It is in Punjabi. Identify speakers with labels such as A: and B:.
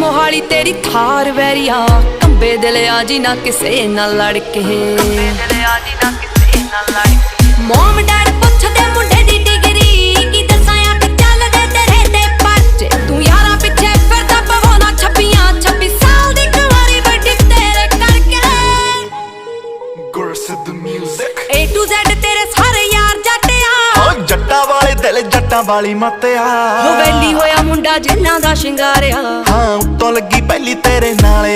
A: ਮੋਹਾਲੀ ਤੇਰੀ ਥਾਰ ਵੈਰੀਆ ਕੰਬੇ ਦਿਲ ਆ ਜੀ ਨਾ ਕਿਸੇ ਨਾਲ ਲੜ ਕੇ ਮੋਮ ਡੈਡ ਪੁੱਛਦੇ ਮੁੰਡੇ ਦੀ ਡਿਗਰੀ ਕੀ ਦੱਸਾਂ ਅੱਖ ਚੱਲਦੇ ਤੇਰੇ ਤੇ ਪਰਚੇ ਤੂੰ ਯਾਰਾਂ ਪਿੱਛੇ ਫਿਰਦਾ ਪਵਾਉਣਾ 26 ਸਾਲ ਦੀ ਕੁਆਰੀ ਵੱਡੀ ਤੇਰੇ ਕਰਕੇ
B: ਗੁਰਸਿੱਧ ਮਿਊਜ਼ਿਕ
A: A to Z ਤੇਰੇ ਸਾਰੇ ਯਾਰ ਜੱਟਿਆ
B: ਓ ਜੱਟਾਂ ਵਾਲੇ ਦਿਲ ਜੱਟਾਂ ਵਾਲੀ ਮੱਤਿਆ
A: ਹੋ ਵੈਲੀ ਹੋਇਆ ਮੁੰਡਾ ਜਿੰਨਾਂ ਦਾ ਸ਼ਿੰਗਾਰਿਆ
B: ਹਾਂ ਉੱਤੋਂ ਲੱਗੀ ਪਹਿਲੀ ਤੇਰੇ ਨਾਲ